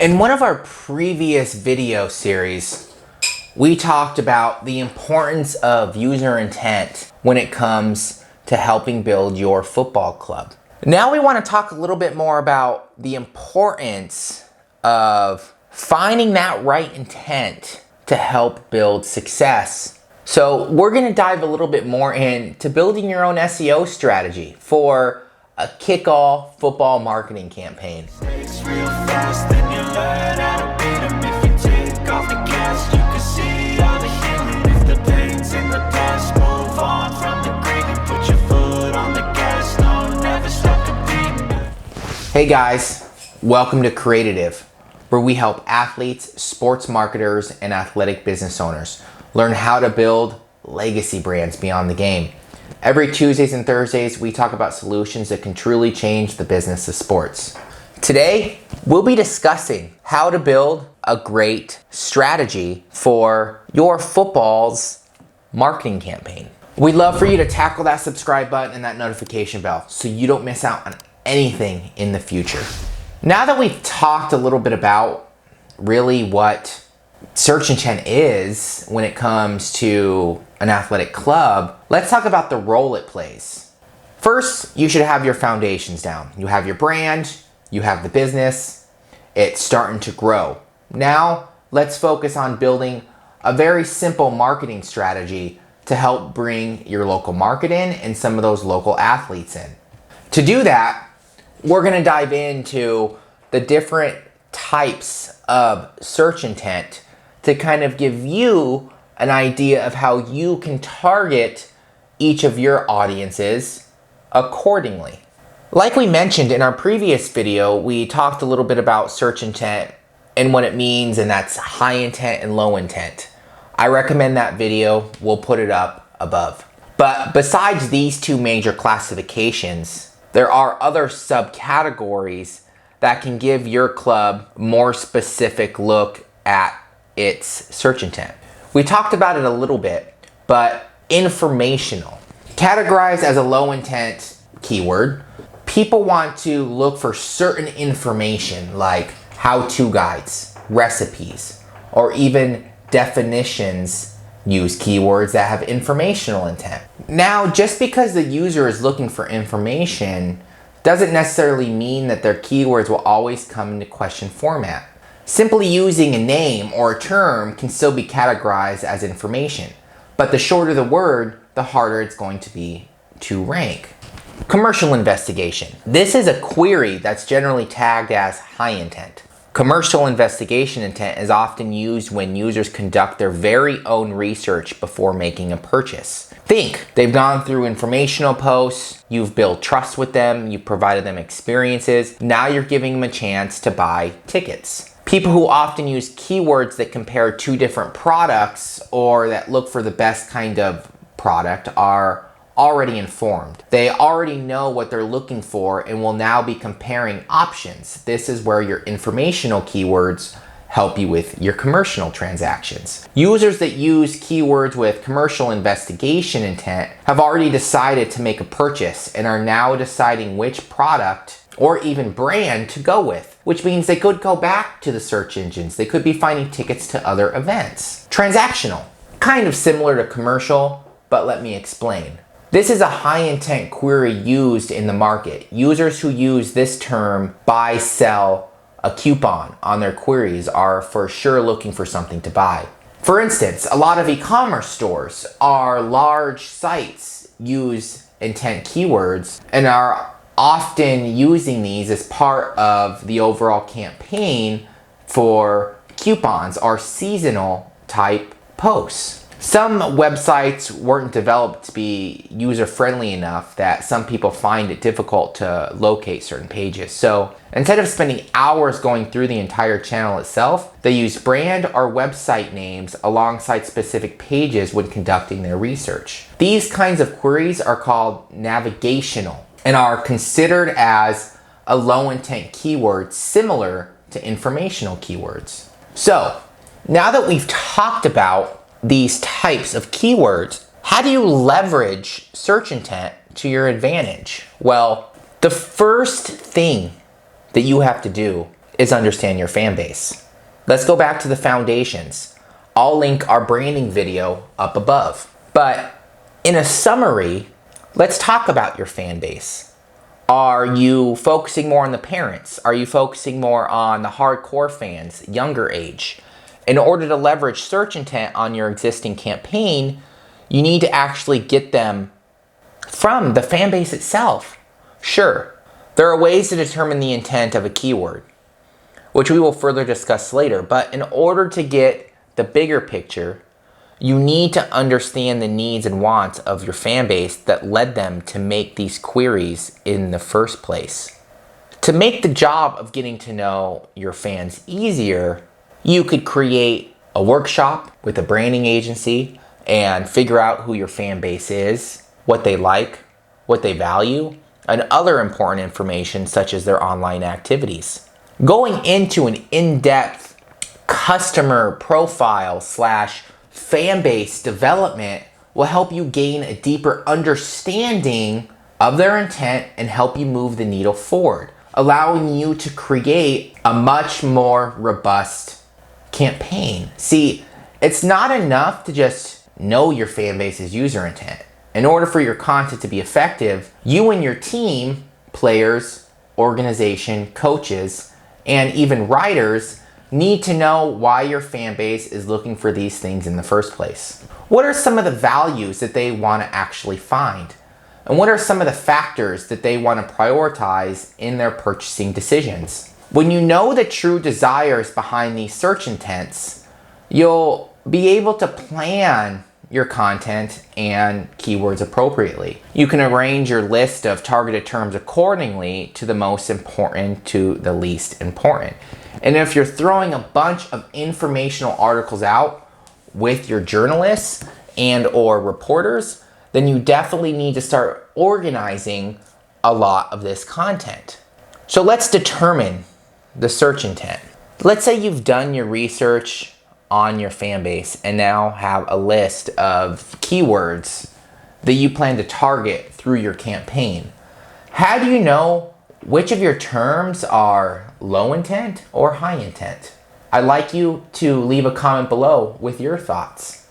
In one of our previous video series, we talked about the importance of user intent when it comes to helping build your football club. Now we want to talk a little bit more about the importance of finding that right intent to help build success. So we're going to dive a little bit more into building your own SEO strategy for a kickoff football marketing campaign. Hey guys, welcome to Creative, where we help athletes, sports marketers, and athletic business owners learn how to build legacy brands beyond the game. Every Tuesdays and Thursdays, we talk about solutions that can truly change the business of sports. Today, we'll be discussing how to build a great strategy for your football's marketing campaign. We'd love for you to tackle that subscribe button and that notification bell so you don't miss out on anything in the future. Now that we've talked a little bit about really what search intent is when it comes to an athletic club, let's talk about the role it plays. First, you should have your foundations down. You have your brand, you have the business, it's starting to grow. Now, let's focus on building a very simple marketing strategy to help bring your local market in and some of those local athletes in. To do that, we're going to dive into the different types of search intent to kind of give you an idea of how you can target each of your audiences accordingly. Like we mentioned in our previous video, we talked a little bit about search intent and what it means, and that's high intent and low intent. I recommend that video. We'll put it up above. But besides these two major classifications, there are other subcategories that can give your club more specific look at its search intent. We talked about it a little bit, but informational. Categorized as a low intent keyword, people want to look for certain information like how-to guides, recipes, or even definitions use keywords that have informational intent. Now, just because the user is looking for information doesn't necessarily mean that their keywords will always come into question format. Simply using a name or a term can still be categorized as information, but the shorter the word, the harder it's going to be to rank. Commercial investigation. This is a query that's generally tagged as high intent. Commercial investigation intent is often used when users conduct their very own research before making a purchase. Think, they've gone through informational posts, you've built trust with them, you've provided them experiences, now you're giving them a chance to buy tickets. People who often use keywords that compare two different products or that look for the best kind of product are already informed. They already know what they're looking for and will now be comparing options. This is where your informational keywords help you with your commercial transactions. Users that use keywords with commercial investigation intent have already decided to make a purchase and are now deciding which product or even brand to go with, which means they could go back to the search engines. They could be finding tickets to other events. Transactional, kind of similar to commercial, but let me explain. This is a high intent query used in the market. Users who use this term buy, sell, a coupon on their queries are for sure looking for something to buy. For instance, a lot of e-commerce stores are large sites, use intent keywords, and are often using these as part of the overall campaign for coupons or seasonal type posts. Some websites weren't developed to be user-friendly enough that some people find it difficult to locate certain pages. So instead of spending hours going through the entire channel itself, they use brand or website names alongside specific pages when conducting their research. These kinds of queries are called navigational and are considered as a low-intent keyword similar to informational keywords. So now that we've talked about these types of keywords, how do you leverage search intent to your advantage? Well, the first thing that you have to do is understand your fan base. Let's go back to the foundations. I'll link our branding video up above. But in a summary, let's talk about your fan base. Are you focusing more on the parents? Are you focusing more on the hardcore fans, younger age? In order to leverage search intent on your existing campaign, you need to actually get them from the fan base itself. Sure, there are ways to determine the intent of a keyword, which we will further discuss later, but in order to get the bigger picture, you need to understand the needs and wants of your fan base that led them to make these queries in the first place. To make the job of getting to know your fans easier, you could create a workshop with a branding agency and figure out who your fan base is, what they like, what they value, and other important information such as their online activities. Going into an in-depth customer profile / fan base development will help you gain a deeper understanding of their intent and help you move the needle forward, allowing you to create a much more robust campaign. See, it's not enough to just know your fan base's user intent. In order for your content to be effective, you and your team, players, organization, coaches, and even writers need to know why your fan base is looking for these things in the first place. What are some of the values that they want to actually find? And what are some of the factors that they want to prioritize in their purchasing decisions? When you know the true desires behind these search intents, you'll be able to plan your content and keywords appropriately. You can arrange your list of targeted terms accordingly to the most important to the least important. And if you're throwing a bunch of informational articles out with your journalists and or reporters, then you definitely need to start organizing a lot of this content. So let's determine the search intent. Let's say you've done your research on your fan base and now have a list of keywords that you plan to target through your campaign. How do you know which of your terms are low intent or high intent? I'd like you to leave a comment below with your thoughts.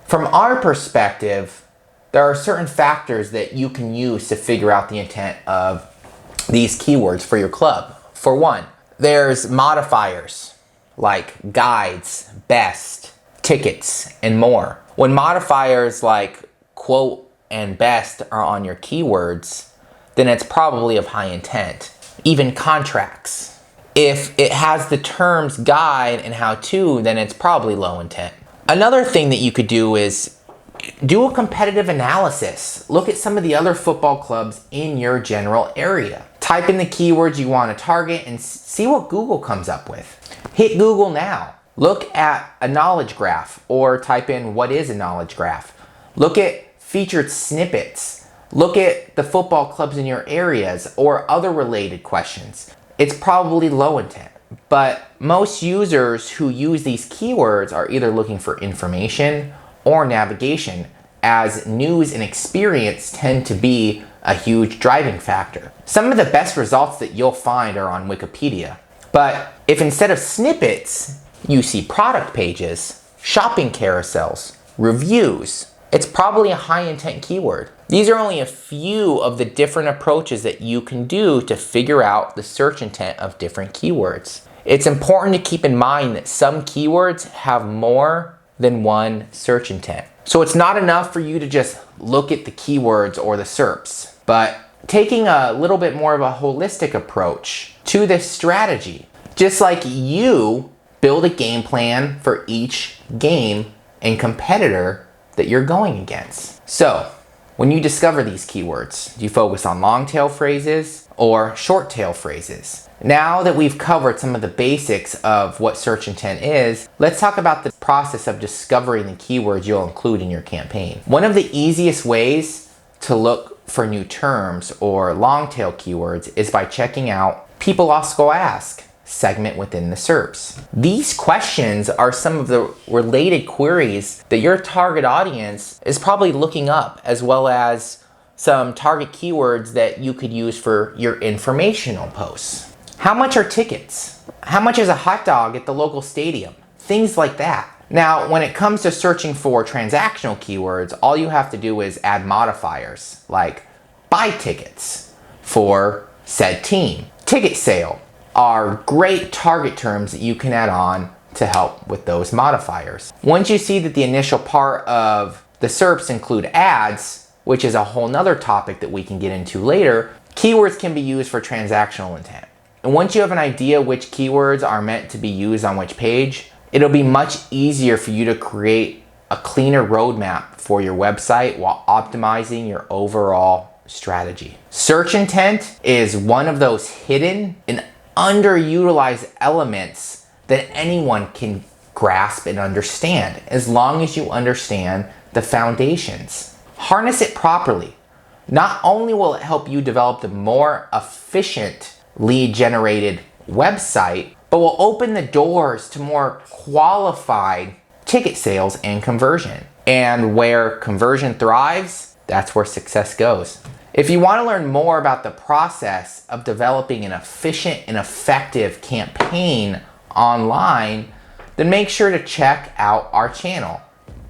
From our perspective, there are certain factors that you can use to figure out the intent of these keywords for your club. For one, there's modifiers like guides, best, tickets, and more. When modifiers like quote and best are on your keywords, then it's probably of high intent. Even contracts. If it has the terms guide and how to, then it's probably low intent. Another thing that you could do is do a competitive analysis. Look at some of the other football clubs in your general area. Type in the keywords you want to target and see what Google comes up with. Hit Google now. Look at a knowledge graph or type in what is a knowledge graph. Look at featured snippets. Look at the football clubs in your areas or other related questions. It's probably low intent, but most users who use these keywords are either looking for information or navigation, as news and experience tend to be a huge driving factor. Some of the best results that you'll find are on Wikipedia. But if instead of snippets, you see product pages, shopping carousels, reviews, it's probably a high intent keyword. These are only a few of the different approaches that you can do to figure out the search intent of different keywords. It's important to keep in mind that some keywords have more than one search intent. So it's not enough for you to just look at the keywords or the SERPs, but taking a little bit more of a holistic approach to this strategy. Just like you build a game plan for each game and competitor that you're going against. So when you discover these keywords, do you focus on long tail phrases or short tail phrases? Now that we've covered some of the basics of what search intent is, let's talk about the process of discovering the keywords you'll include in your campaign. One of the easiest ways to look for new terms or long tail keywords is by checking out People Also Ask segment within the SERPs. These questions are some of the related queries that your target audience is probably looking up, as well as some target keywords that you could use for your informational posts. How much are tickets? How much is a hot dog at the local stadium? Things like that. Now, when it comes to searching for transactional keywords, all you have to do is add modifiers like buy tickets for said team. Ticket sale are great target terms that you can add on to help with those modifiers. Once you see that the initial part of the SERPs include ads, which is a whole nother topic that we can get into later, keywords can be used for transactional intent. And once you have an idea which keywords are meant to be used on which page, it'll be much easier for you to create a cleaner roadmap for your website while optimizing your overall strategy. Search intent is one of those hidden and underutilized elements that anyone can grasp and understand, as long as you understand the foundations. Harness it properly. Not only will it help you develop the more efficient lead generated website, but will open the doors to more qualified ticket sales and conversion. And where conversion thrives, that's where success goes. If you want to learn more about the process of developing an efficient and effective campaign online, then make sure to check out our channel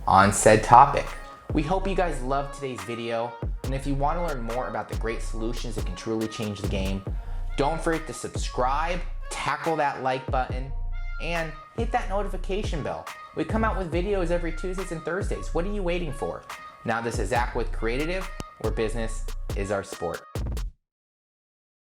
on said topic. We hope you guys loved today's video, and if you want to learn more about the great solutions that can truly change the game, don't forget to subscribe, tackle that like button, and hit that notification bell. We come out with videos every Tuesdays and Thursdays. What are you waiting for? Now, this is Zach with Creative, where business is our sport.